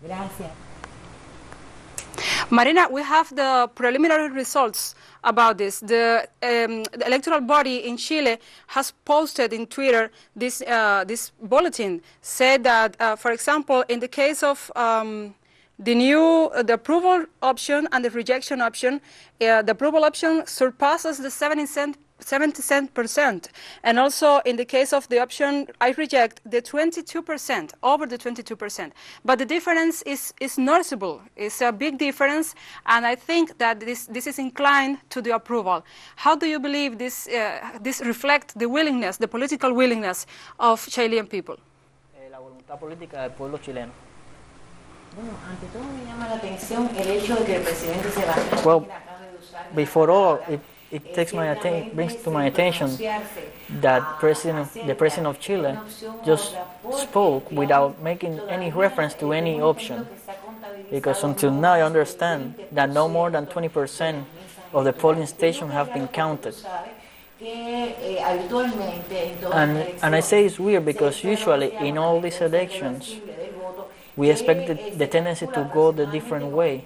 Gracias. Marina, we have the preliminary results about this. The electoral body in Chile has posted in Twitter this bulletin, said that, for example, in the case of the approval option and the rejection option, the approval option surpasses the 77%, and also in the case of the option I reject, the 22%, over the 22%. But the difference is noticeable. It's a big difference, and I think that this is inclined to the approval. How do you believe this reflects the willingness, the political willingness of Chilean people? La voluntad política del pueblo chileno. Bueno, ante todo me llama la atención el hecho de que el presidente Sebastián Well, Pinera acabe de usar before all, it brings to my attention that the president of Chile just spoke without making any reference to any option, because until now I understand that no more than 20% of the polling stations have been counted. And I say it's weird because usually in all these elections we expect the tendency to go the different way,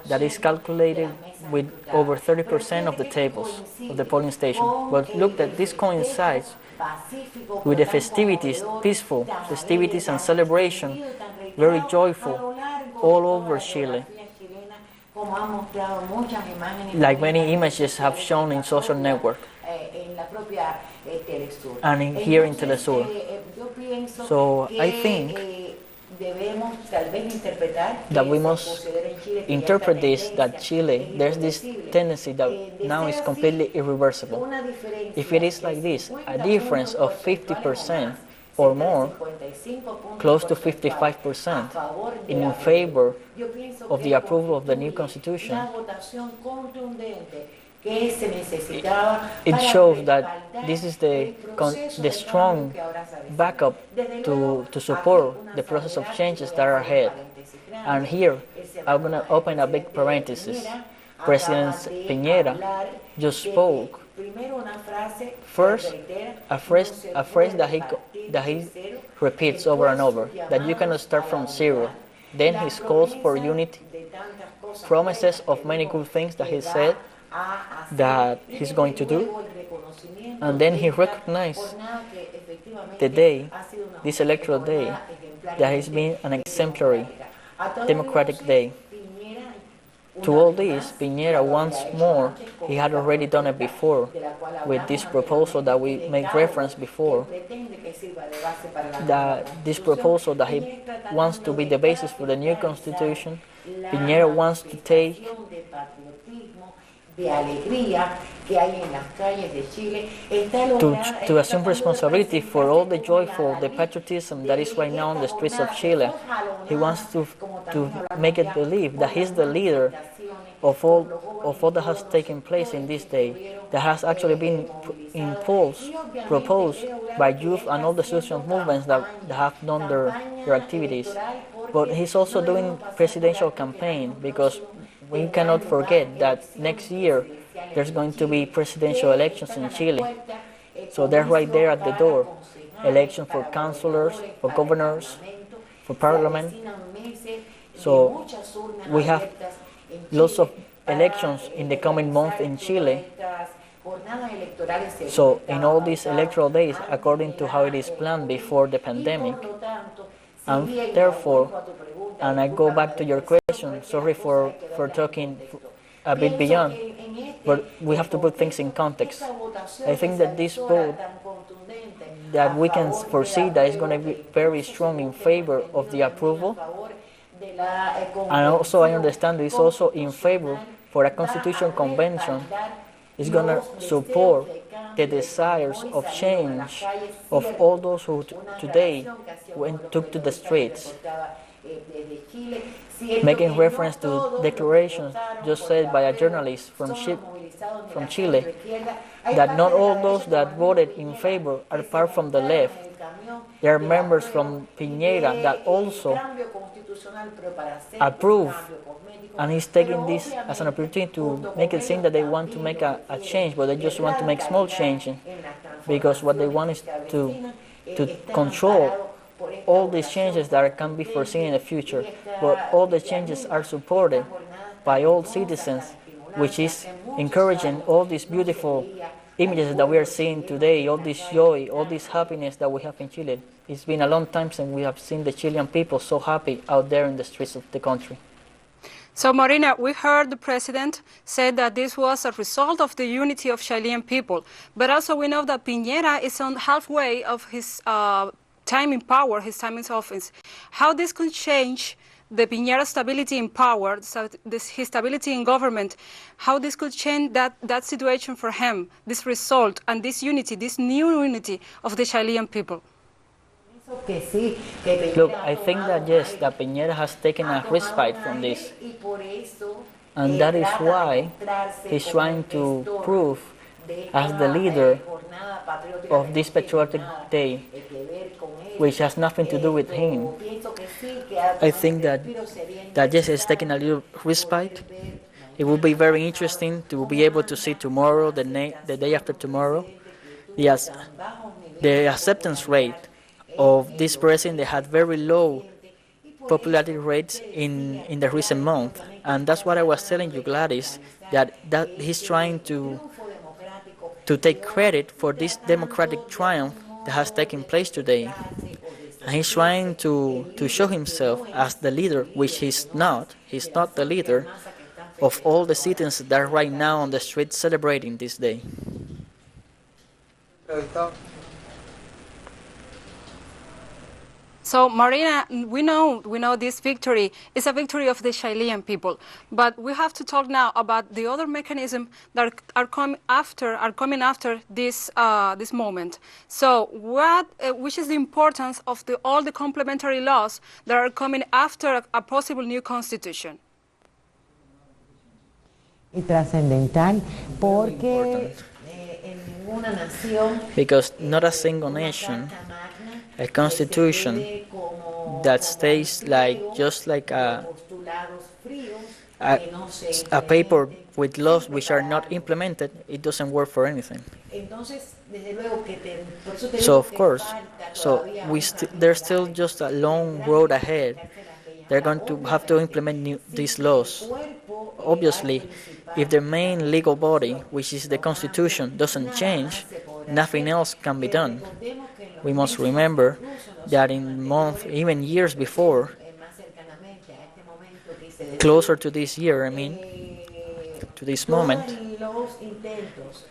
that is calculated with over 30% of the tables of the polling station. But look, that this coincides with the festivities, peaceful festivities and celebration, very joyful all over Chile, like many images have shown in social network and here in TeleSUR. So I think that we must interpret this, that Chile, there's this tendency that now is completely irreversible. If it is like this, a difference of 50% or more, close to 55% in favor of the approval of the new constitution, it shows that this is the strong backup to support the process of changes that are ahead. And here, I'm going to open a big parenthesis. President Pinera just spoke. First, a phrase that he repeats over and over, that you cannot start from zero. Then he calls for unity, promises of many good things that he said that he's going to do, and then he recognized the day, this electoral day, that has been an exemplary democratic day. To all this, Pinera once more, he had already done it before with this proposal that we made reference before, that this proposal that he wants to be the basis for the new constitution. Pinera wants to take to assume responsibility for all the joyful, the patriotism that is right now on the streets of Chile. He wants to make it believe that he's the leader of all that has taken place in this day, that has actually been proposed by youth and all the social movements that have done their activities. But he's also doing presidential campaign, because we cannot forget that next year there's going to be presidential elections in Chile. So they're right there at the door. Elections for councillors, for governors, for parliament. So we have lots of elections in the coming month in Chile. So in all these electoral days, according to how it is planned before the pandemic, and therefore, and I go back to your question, sorry for talking a bit beyond, but we have to put things in context. I think that this vote, that we can foresee that is going to be very strong in favor of the approval, and also I understand it's also in favor for a constitutional convention. It's going to support the desires of change of all those who today took to the streets, making reference to declarations just said by a journalist from Chile, that not all those that voted in favor are part from the left. There are members from Pinera that also approve, and he's taking this as an opportunity to make it seem that they want to make a change, but they just want to make small changes, because what they want is to control all these changes that can be foreseen in the future, but all the changes are supported by all citizens, which is encouraging all these beautiful images that we are seeing today, all this joy, all this happiness that we have in Chile. It's been a long time since we have seen the Chilean people so happy out there in the streets of the country. So, Marina, we heard the president say that this was a result of the unity of Chilean people, but also we know that Pinera is on halfway of his time in power, his time in office. How this could change the Pinera stability in power, so his stability in government, how this could change that situation for him, this result and this unity, this new unity of the Chilean people? Look, I think that yes, that Pinera has taken a respite from this, and that is why he's trying to prove as the leader of this patriotic day, which has nothing to do with him. I think that yes, he's taking a little respite. It will be very interesting to be able to see tomorrow, the day after tomorrow, the acceptance rate of this president. They had very low popularity rates in the recent month, and that's what I was telling you, Gladys, that he's trying to take credit for this democratic triumph that has taken place today. And he's trying to show himself as the leader, which he's not. He's not the leader of all the citizens that are right now on the street celebrating this day. So, Marina, we know this victory is a victory of the Chilean people, but we have to talk now about the other mechanisms that are coming after this this moment. So, which is the importance of all the complementary laws that are coming after a possible new constitution? Y trascendental porque because not a single nation, a constitution that stays just like a paper with laws which are not implemented, it doesn't work for anything. So of course, there's still just a long road ahead. They're going to have to implement these laws. Obviously, if the main legal body, which is the Constitution, doesn't change, nothing else can be done. We must remember that in months, even years before, closer to this year, to this moment,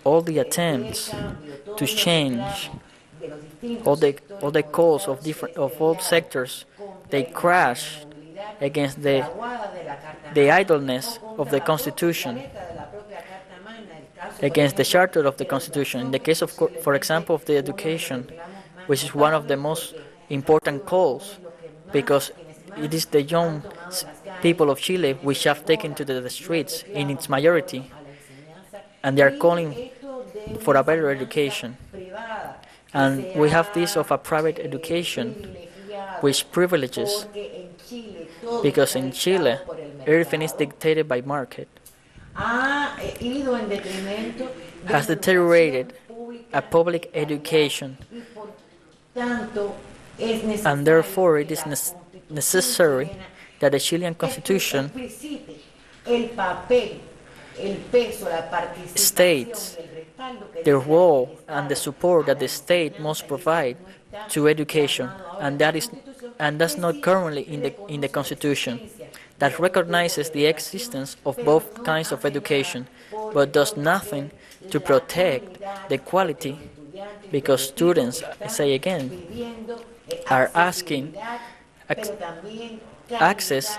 all the attempts to change, all the calls of all sectors, they crash against the idleness of the Constitution, against the charter of the Constitution. In the case of, for example, of the education, which is one of the most important calls, because it is the young people of Chile which have taken to the streets in its majority, and they are calling for a better education. And we have this of a private education which privileges, because in Chile everything is dictated by market, has deteriorated a public education, and therefore it is necessary that the Chilean Constitution states the role and the support that the state must provide to education, and that's not currently in the Constitution, that recognizes the existence of both kinds of education, but does nothing to protect the quality, because students, I say again, are asking access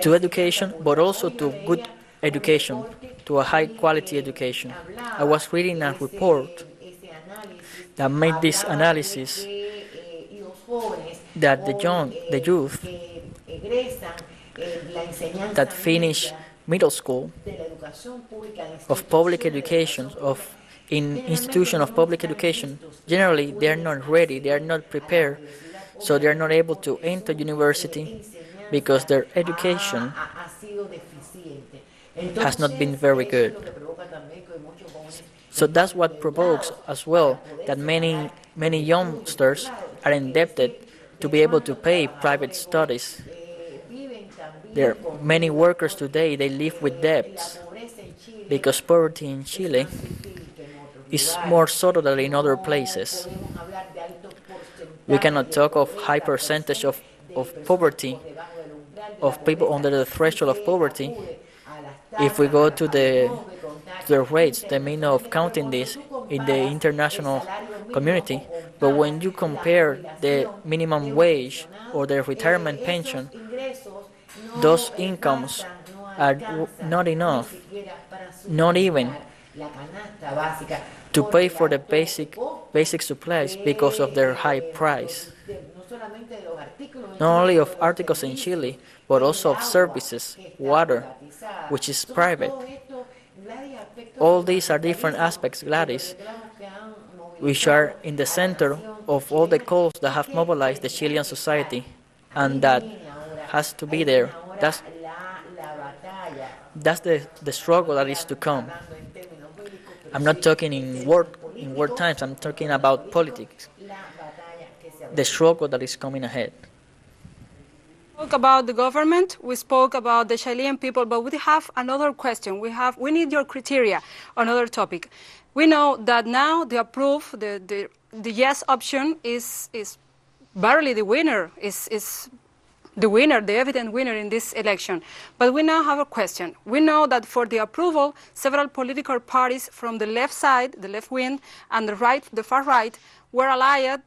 to education, but also to good education, to a high quality education. I was reading a report that made this analysis that the youth that finish middle school of public education, in institution of public education, generally they are not ready, they are not prepared, so they are not able to enter university because their education has not been very good. So that's what provokes as well that many youngsters are indebted to be able to pay private studies. There are many workers today, they live with debts because poverty in Chile is more subtle than in other places. We cannot talk of high percentage of poverty, of people under the threshold of poverty, if we go to the rates, the mean of counting this in the international community. But when you compare the minimum wage or the retirement pension, those incomes are not enough, not even to pay for the basic supplies because of their high price. Not only of articles in Chile, but also of services, water, which is private. All these are different aspects, Gladys, which are in the center of all the calls that have mobilized the Chilean society, and that has to be there. That's the struggle that is to come. I'm not talking in war times, I'm talking about politics. The struggle that is coming ahead. We spoke about the government, we spoke about the Chilean people, but we have another question. We need your criteria, another topic. We know that now the approve, the yes option is barely the winner, is the winner, the evident winner in this election. But we now have a question. We know that for the approval, several political parties from the left side, the left wing, and the far right, were allied,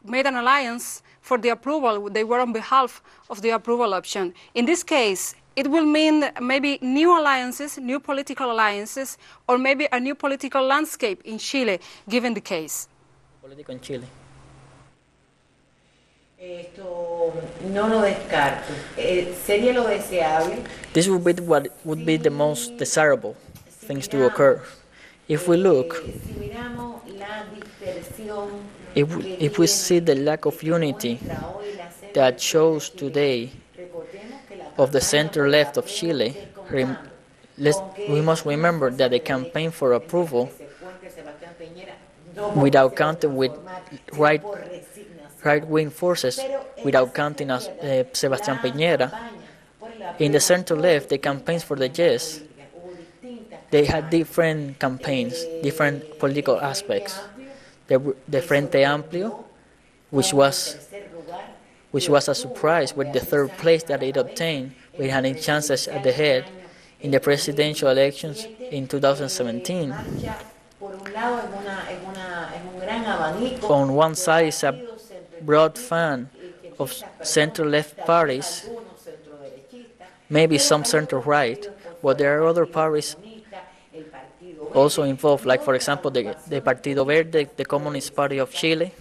made an alliance for the approval. They were on behalf of the approval option. In this case, it will mean maybe new alliances, new political alliances, or maybe a new political landscape in Chile, given the case. Political in Chile. No lo descarto. Sería lo deseable. This would be what would be the most desirable things to occur. If we look, if we see the lack of unity that shows today of the center-left of Chile, we must remember that the campaign for approval, without counting with right-wing forces, without counting as Sebastián Pinera, in the center-left, the campaigns for the yes, they had different campaigns, different political aspects. The Frente Amplio, which was a surprise with the third place that it obtained, with having chances at the head in the presidential elections in 2017. On one side is a broad fan of center-left parties, maybe some center-right, but there are other parties also involved, like for example the Partido Verde, the Communist Party of Chile,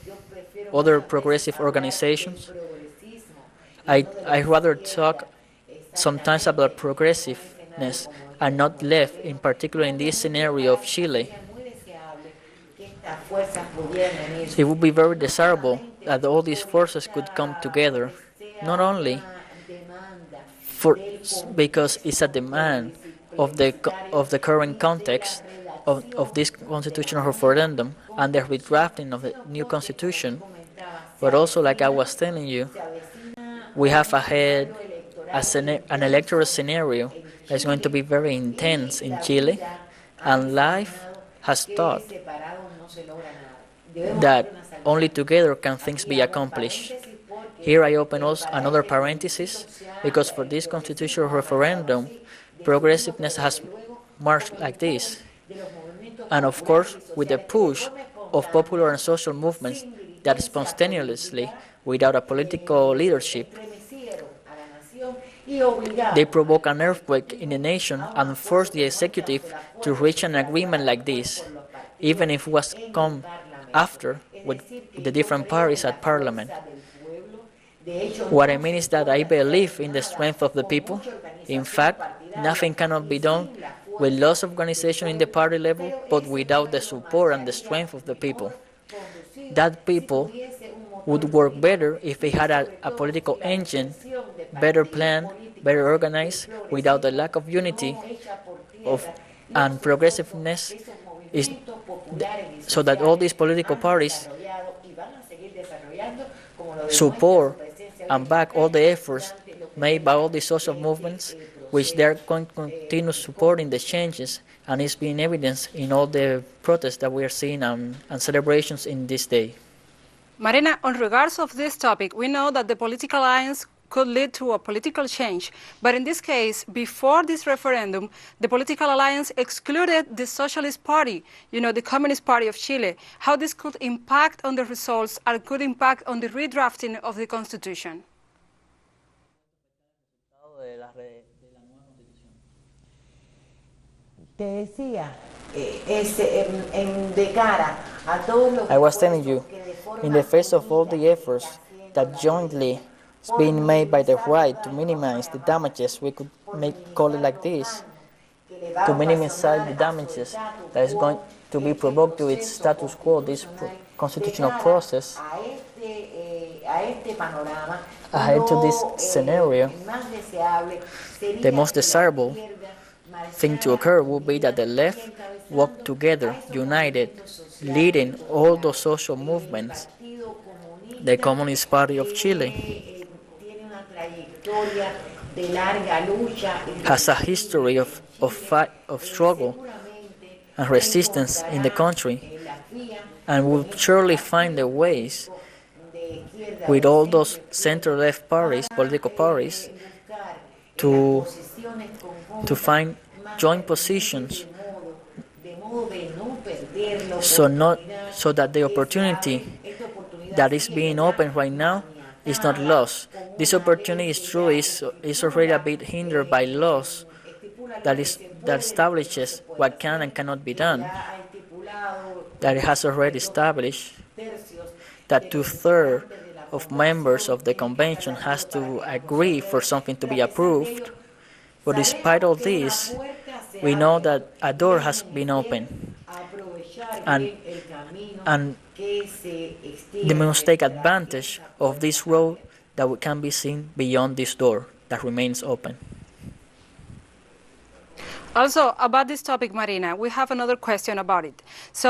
other progressive organizations. I rather talk sometimes about progressiveness and not left, in particular in this scenario of Chile. It would be very desirable that all these forces could come together, not only because it's a demand of the current context of this constitutional referendum and the redrafting of the new constitution, but also, like I was telling you, we have ahead an electoral scenario that's going to be very intense in Chile, and life has taught that only together can things be accomplished. Here I open also another parenthesis, because for this constitutional referendum, progressiveness has marched like this. And of course, with the push of popular and social movements that spontaneously, without a political leadership, they provoke an earthquake in the nation and force the executive to reach an agreement like this, even if it was come after with the different parties at parliament. What I mean is that I believe in the strength of the people. In fact, nothing cannot be done with lots of organization in the party level, but without the support and the strength of the people. That people would work better if they had a political engine, better planned, better organized, without the lack of unity and progressiveness, so that all these political parties support and back all the efforts made by all the social movements, which they are going to continue supporting the changes, and it's being evidenced in all the protests that we are seeing and celebrations in this day. Marina, on regards of this topic, we know that the political alliance could lead to a political change. But in this case, before this referendum, the political alliance excluded the Socialist Party, the Communist Party of Chile. How this could impact on the results and could impact on the redrafting of the Constitution? Te decía, I was telling you, in the face of all the efforts that jointly is being made by the right to minimize the damages, we could call it like this, to minimize the damages that is going to be provoked to its status quo, this constitutional process, ahead to this scenario, the most desirable thing to occur would be that the left work together, united, leading all those social movements. The Communist Party of Chile has a history of struggle and resistance in the country, and will surely find the ways with all those center-left parties, political parties, to find joint positions so that the opportunity that is being opened right now is not lost. This opportunity is true, is already a bit hindered by laws that establishes what can and cannot be done. That it has already established that 2/3 of members of the convention has to agree for something to be approved. But despite all this, we know that a door has been opened, and we must take advantage of this road that can be seen beyond this door that remains open. Also, about this topic, Marina, we have another question about it. So